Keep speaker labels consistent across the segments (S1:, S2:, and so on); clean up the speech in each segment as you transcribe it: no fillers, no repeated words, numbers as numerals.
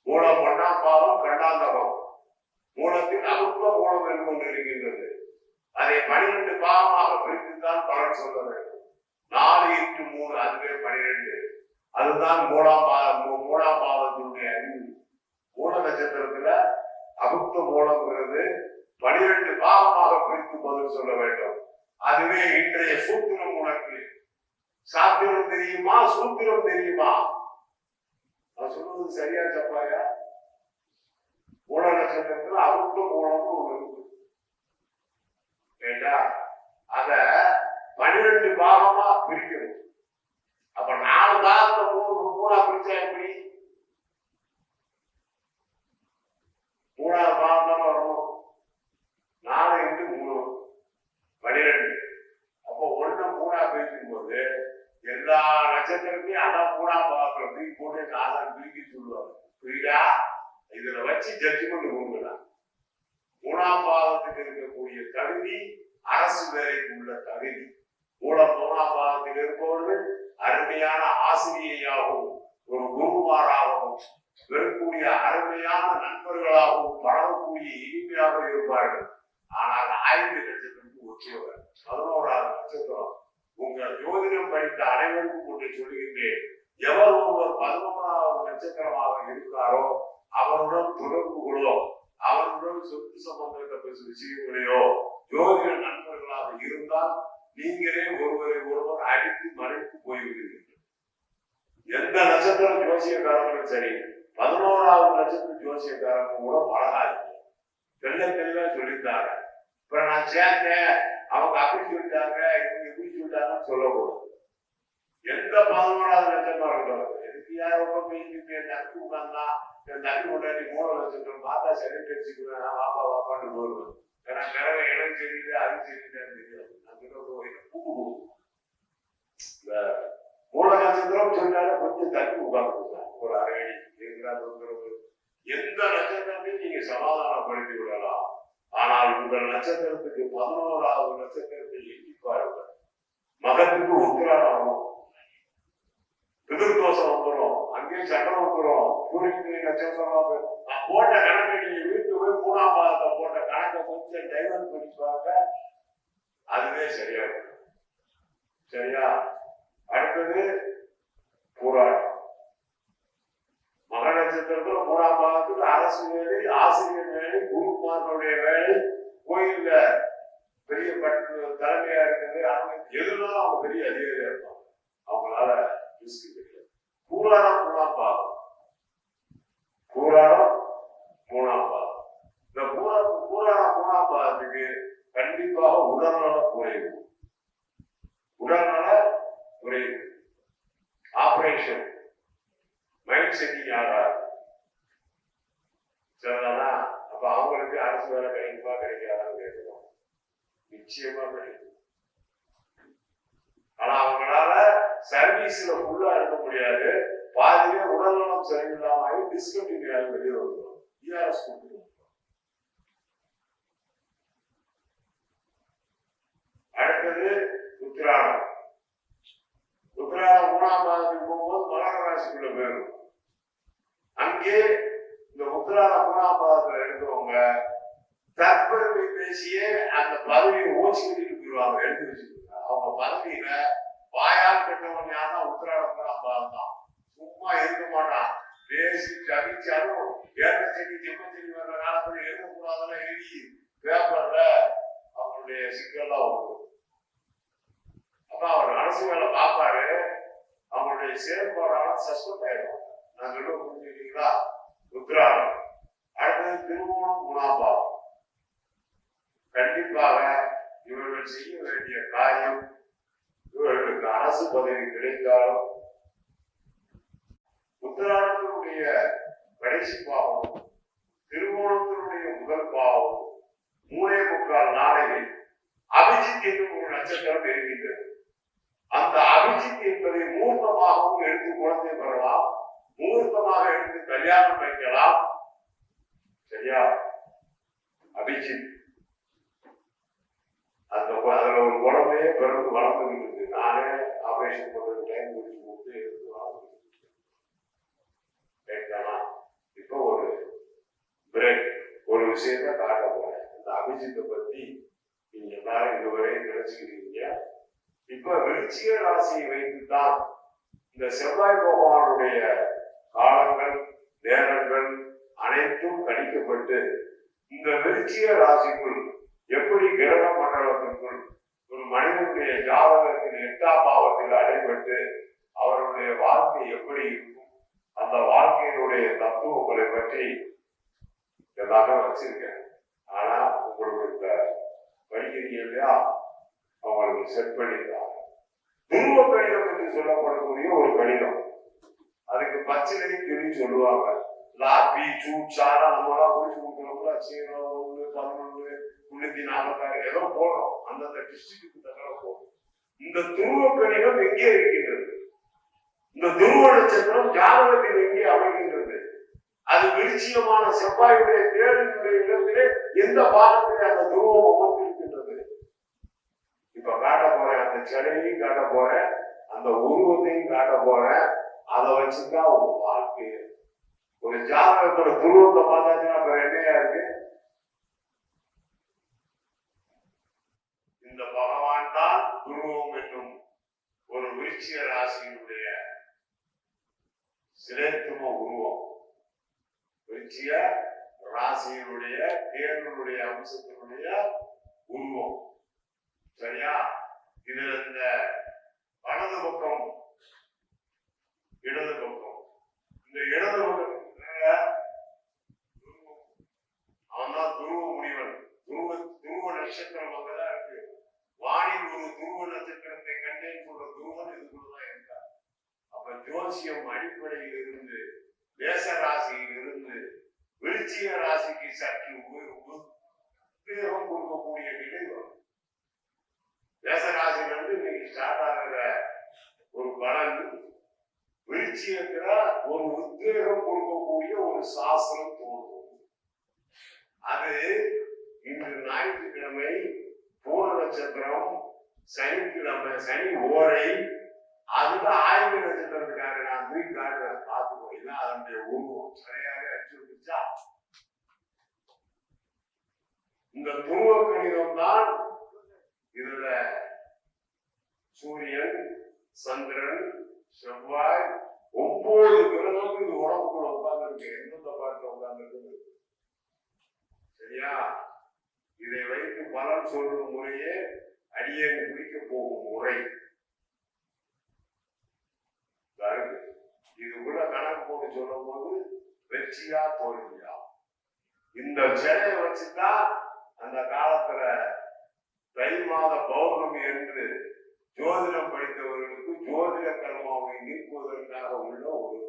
S1: மூலம் ஒன்னாம் பாவம் கண்டாந்தகம். மூலத்தில் அமுத்த மூலம் என்று ஒன்று இருக்கின்றது. அதை 12 பாவமாக பிரித்துத்தான் பலன் சொல்ல வேண்டும். 4 × 3 அதுவே 12. அதுதான் மூலாம் பாவத்தினுடைய அறிவு. மூல நட்சத்திரத்துல அமுத்த மூலம்ங்கிறது 12 பாவமாக பிரித்து பதில் சொல்ல வேண்டும். அதுவே இன்றைய சூத்திரம். உனக்கு சாத்திரம் தெரியுமா, சூத்திரம் தெரியுமா? நான் சொல்றது சரியா தப்பாயா? மூல நட்சத்திரத்துல அமுத்த மூலம் ஒண்ணு இருக்கு. அத 12 பாகமா பிரிக்கணும். அப்ப 4 பாகத்தை 3 பிரிச்சா எப்படி? 3வது பாகம் தான் வரும். 4 × 3 12. அப்போ 1 3 பிரிக்கும் போது எல்லா நட்சத்திரத்தையும் அதான் 3 பாகத்துல தூக்கி போட்டு காதல் தூக்கி சொல்லுவாங்க. புரியுதா? இதுல வச்சு ஜட்ஜ்மெண்ட் கொடுக்கலாம். 3ஆம் பாவத்துக்கு இருக்கக்கூடிய தகுதி அரசு வேலைக்கு உள்ள தகுதி. மூலம் 3ஆம் பாவத்தில் இருப்பவர்கள் அருமையான ஆசிரியையாகவும் ஒரு குருமாராகவும் வெறுக்கூடிய அருமையான நண்பர்களாகவும் பழகக்கூடிய இனிமையாக இருப்பார்கள். ஆனால் 5 நட்சத்திரத்துக்கு ஒற்றுவர். 11வது நட்சத்திரம். உங்கள் ஜோதிடம் படித்த அனைவருக்கும் ஒன்றை சொல்லுகின்றேன். எவர் ஒருவர் 11வது நட்சத்திரமாக இருக்கிறாரோ அவருடன் தொடர்புகளோ அவருடன் சொத்து சம்பந்தப்பட்ட விஷயங்களையோ ஜோதிட நண்பர்களாக இருந்தால் நீங்களே ஒருவரை ஒருவர் அடித்து மறைத்து போய்விடுவீர்கள். எந்த நட்சத்திரம் ஜோசியக்காரங்களும் சரி, 11வது நட்சத்திரம் ஜோசியக்காரங்க கூட பழகாது. தெளிவா சொல்லிட்டாங்க. இப்ப நான் சேர்ந்தேன், அவங்க அப்படி சொல்லிட்டாங்க, இவங்க இப்படி சொல்லிட்டாங்கன்னு சொல்லக்கூடாது. எந்த 11வது நட்சத்திரம் இருக்கிறது எதுக்கு யாரும் பேசிட்டு தண்ணி உட்காந்தா தண்ணி கொண்டாடி 3 நட்சத்திரம் பார்த்தா சரி தெரிஞ்சுக்குவேன். வாப்பா வாப்பான்னு போடுவேன். ஏன்னா பிறகு எனக்கு தெரியுது அது தெரியுதுன்னு தெரியாது. பூ இந்த மூல நட்சத்திரம் சொன்னால கொஞ்சம் தண்ணி உட்கார்ந்து ஒரு அரை தொந்தரவு. எந்த நட்சத்திரத்தையும் நீங்க சமாதானப்படுத்தி விடலாம். ஆனால் உங்கள் நட்சத்திரத்துக்கு 11வது நட்சத்திரத்தை எண்ணி பாருங்கள். மகத்துக்கு உத்திராடம் பிதிர்தோஷம் வந்துடும், அங்கேயே சட்டம் வந்துடும். சூரியன் நட்சத்திரம் நான் போட்ட கணக்கு நீங்க வீட்டுக்கு போய் 3ஆம் பாதத்தை போட்ட கணக்கை கொஞ்சம் டைவர்ட் பண்ணி பாருங்க, அதுவே சரியா இருக்கும். சரியா? அடுத்தது போராட்டம். மக நட்சத்திரத்துல 3ஆம் பாதத்துக்கு அரசு வேலை, ஆசிரியர் வேலை, குருமார்களுடைய வேலை, கோயில்ல பெரிய தலைமையா இருக்குது. எதுனாலும் அவங்க பெரிய அதிகாரியா இருப்பாங்க. அவங்களால பூராடம் 3ஆம் பாதம். பூராடம் 3ஆம் பாதம். இந்த பூராடம் 3ஆம் பாதத்துக்கு கண்டிப்பாக உடல்நல குறைவு. உடல்நல குறைவு, ஆபரேஷன், மைண்ட் செட்டிங் ஆகாது. சரிதானா? அப்ப அவங்களுக்கு அரசு வேலை கண்டிப்பா கிடைக்காதான்னு கேட்கணும். நிச்சயமா கிடைக்கும். ஆனா அவங்களால சர்வீஸ்ல ஃபுல்லா இருக்க முடியாது. பாதிலே உடல்நலம் சரியில்லாம டிஸ்கண்டினியூ ஆகி வெளியே வந்துடும். ERS கொடுத்துருவோம். அடுத்தது உத்திராடம். உத்திராடம் 3ஆம் பாதத்துக்கு போகும்போது மகர ராசிக்குள்ள போயிடும். அங்கே இந்த உத்திராடம் 3ஆம் பாதத்துல இருக்கிறவங்க தற்பெருமை பேசியே அந்த பதவியை ஓச்சி கட்டிட்டு போயிடுவாங்க. எடுத்து வச்சுருக்காங்க. அவங்க பதவியில வாயால் கட்டவன் யாருன்னா உத்திராடம் 3ஆம் பாதம் தான். சும்மா இருக்க மாட்டான். பேசி கவிச்சாலும் ஏற்ற செடி ஜெம்ம செடி வர்ற காலத்துல எழுதக்கூடாதெல்லாம் எழுதி பேப்பர்ல அவங்களுடைய சிக்கல்லாம் வரும். அப்ப அவர் அரசு வேலை பார்ப்பாரு. அவங்களுடைய செயல்பாடால சஸ்பெண்ட் ஆயிடும். நான் சொல்ல புரிஞ்சுக்கிட்டீங்களா? உத்திராடம். அடுத்தது திருவோணம் 3ஆம் பாவம். கண்டிப்பாக இவர்கள் செய்ய வேண்டிய காரியம், இவர்களுக்கு அரசு பதவி கிடைத்தாலும் உத்திராடத்தினுடைய கடைசி பாவம், திருவோணத்தினுடைய முதல் பாவம், 3.25 நாளையில் அபிஜித் என்னும் ஒரு நட்சத்திரம் இருக்கின்றது. அந்த அபிஜித் என்பதை மூர்த்தமாகவும் எடுத்து குழந்தை பெறலாம், மூர்த்தமாக எடுத்து கல்யாணம் வைக்கலாம். சரியா? அபிஜித் அந்த அதுல ஒரு குழந்தைய பிறகு வளர்ந்துகிட்டு இருக்கு. நானே ஆபரேஷன் பண்றது டைம் முடிச்சு கொடுத்து எடுத்து வளர்ந்துட்டு. இப்போ விஷயத்த காட்ட போறேன். இந்த அபிஜித்தை பத்தி நீங்க எல்லாரும் இதுவரை நினைச்சுக்கிறீங்க. இப்ப விருச்சிக ராசியை வைத்துத்தான் இந்த செவ்வாய் பகவானுடைய காலங்கள் நேரங்கள் அனைத்தும் கணிக்கப்பட்டு இந்த விருச்சிக ராசிக்குள் எப்படி கிரக மண்டலத்திற்குள் ஒரு மனிதனுடைய ஜாதகத்தில் 8ஆம் பாவத்தில் அடைபட்டு அவருடைய வாழ்க்கை எப்படி இருக்கும், அந்த வாழ்க்கையினுடைய தத்துவங்களை பற்றி எல்லாமே வச்சிருக்கேன். ஆனா உங்களுக்கு இந்த படிக்கிறீங்க இல்லையா, அவங்களுக்கு செட் பண்ணிருக்காங்க. துருவ கணிதம் என்று சொல்லப்படக்கூடிய ஒரு கணிதம், அதுக்கு பச்சைலையும் சொல்லி சொல்லுவாங்க. லாபி சூச்சாரா நம்மளாம் குறிச்சு கொடுக்குறோம்ல, 0 1 11 346 ஏதோ போடுறோம், அந்தந்த டிஸ்ட்ரிக்டுக்கு தகவல் போடுறோம். இந்த துருவ கணிதம் எங்கே இருக்கின்றது? இந்த துருவ நட்சத்திரம் ஜாதகத்தில் எங்கே அமைகின்றது? அது விருச்சிகமான செவ்வாயுடைய தேடனுடைய இடத்திலே எந்த பாகத்திலே அந்த துருவம் அமைந்திருக்கின்றது? இப்ப காட்ட போறேன், அந்த செடியையும் காட்ட போறேன், அந்த உருவத்தையும் காட்ட போறேன். அதை வச்சுதான் உங்க வாழ்க்கை. ஒரு ஜாதகத்தோட துருவத்தை பார்த்தாச்சுன்னா இப்ப என்னையா இருக்கு? இந்த பகவான் தான் துருவம் என்னும் ஒரு விருச்சிக ராசியினுடைய சிலேத்தும உருவம். விருச்சிக ராசியினுடைய தேவனுடைய அம்சத்தினுடைய உருவம். சரியா? இதுல இந்த வலது பக்கம் இடது பக்கம், இந்த இடது பக்கம் அவன் தான் துருவ முனிவன். துருவ நட்சத்திரம் அங்கதான் இருக்கு. வானில் ஒரு துருவ நட்சத்திரத்தை கண்டேன் சொல்ற துருவன் இதுக்குள்ளதான் இருக்கார். அப்ப ஜோசியம் அடிப்படையில் இருந்து மேச ராசியில் இருந்து விருச்சிக ராசிக்கு சற்று உத்வேகம் கொடுக்கக்கூடிய நிலை வரும். மேச ராசியிலிருந்து இன்னைக்கு ஸ்டார்ட் ஆகிற ஒரு பலன் விருச்சிகத்துல ஒரு உத்வேகம் கொடுக்கக்கூடிய ஒரு சாஸ்திரம் தோன்றும். அது இன்று ஞாயிற்றுக்கிழமை பூர நட்சத்திரம், சனிக்கிழமை சனி ஓரை, அதுல ஆய்வு நட்சத்திரத்துக்காக நான் தூக்கி காட்டுறேன், பார்த்துக்கோ. இதான் அதனுடைய உருவம். சரியாக அடிச்சு விட்டுச்சா? இந்த துருவ கணிதம் தான் இதுல சூரியன், சந்திரன், செவ்வாய் 9 கிரகம் இது உடம்புக்குள்ள உட்கார்ந்து இருக்கு. எந்தெந்த பாட்டுல உட்கார்ந்து இருக்கு? சரியா? இதை வைத்து பலன் சொல்லும் முறையே அடியே குறிக்க போகும் முறை. இது கூட கணக்கு போட்டு சொல்லும் போது வெற்றியா தோல்வியா? இந்த சிலையை வச்சுதான் அந்த காலத்துல தை மாத பௌர்ணமி என்று ஜோதிடம் படித்தவர்களுக்கு ஜோதிட கர்மாவை நீக்குவதற்காக உள்ள ஒரு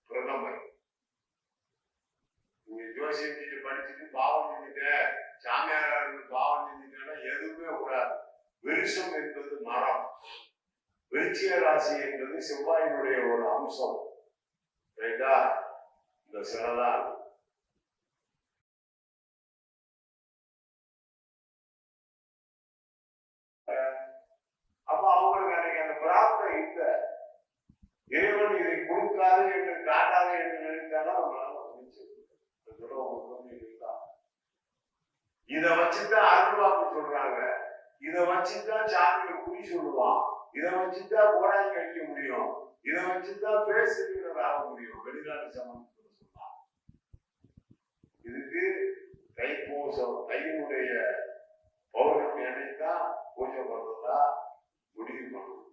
S1: பிரதமர். நீங்க ஜோசியம் படிச்சுட்டு பாவம் செஞ்சுட்ட, சாமியாரா இருந்து பாவம் செஞ்சுட்டா எதுவுமே கூடாது. விருஷம் என்பது மரம், விருச்சிக ராசி என்பது செவ்வாயினுடைய ஒரு அம்சம். ரைட்டா? இந்த சிலதான் அப்ப அவங்களுக்கு அன்னைக்கு அந்த பிராப்தம் இல்ல. இறைவன் இதை கொடுக்காது என்று காட்டாது என்று நினைத்தாலும் இதை வச்சுதான் அருள்வாக்கு சொல்றாங்க. இதை வச்சுதான் சாமியை குறி சொல்லுவான். இதை வச்சுதான் கோடாங்கி அடிக்க முடியும். இதை வச்சுதான் பேசுகிறது ஆக முடியும். வெளிநாட்டு சம்பந்தம் சொல்லலாம். இதுக்கு தைப்பூசம், தையினுடைய பௌர்ணமி அன்னைக்குதான் பூஜை பண்றதா முடிவு பண்ணணும்.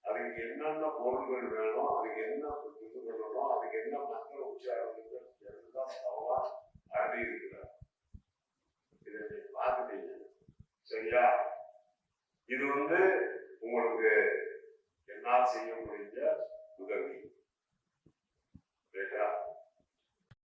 S1: அதுக்கு என்னென்ன பொருள்கள் வேணும், அதுக்கு என்ன இது பண்ணணும், அதுக்கு என்ன மந்திர உச்சாரங்கள் எல்லாம் சவா அருளி இருக்கிறார். இதை பார்த்துட்டீங்க. சரியா? இது உங்களுக்கு என்னால் செய்ய முடிஞ்ச உதவி.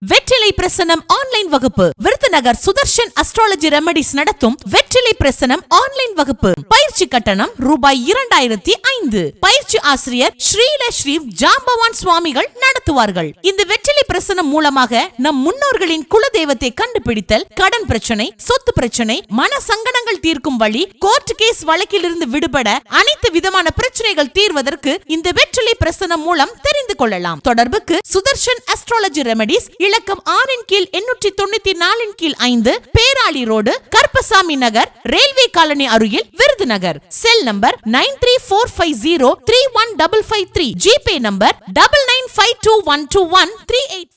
S2: வெற்றிலை பிரசனம் ஆன்லைன் வகுப்பு. விருதுநகர் சுதர்ஷன் அஸ்ட்ராலஜி ரெமடிஸ் நடத்தும் வெற்றிலை பிரசனம் ஆன்லைன் வகுப்பு. பயிற்சி கட்டணம் ரூபாய் 2005. பயிற்சி ஆசிரியர் ஸ்ரீல ஸ்ரீ ஜாம்பவான் சுவாமிகள் நடத்துவார்கள். இந்த வெற்றிலை பிரசனம் மூலமாக நம் முன்னோர்களின் குலதெய்வத்தை கண்டுபிடித்தல், கடன் பிரச்சனை, சொத்து பிரச்சனை, மன சங்கடங்கள் தீர்க்கும் வழி, கோர்ட் கேஸ் வழக்கில் இருந்து விடுபட அனைத்து விதமான பிரச்சனைகள் தீர்வதற்கு இந்த வெற்றிலை பிரசனம் மூலம் தெரிந்து கொள்ளலாம். தொடர்புக்கு சுதர்ஷன் அஸ்ட்ராலஜி ரெமடிஸ், இலக்கம் 6/894/5, பேராளி ரோடு, கருப்பசாமி நகர், ரயில்வே காலனி அருகில், Virudhunagar. Cell number 9345031553. GPay number 9952121385.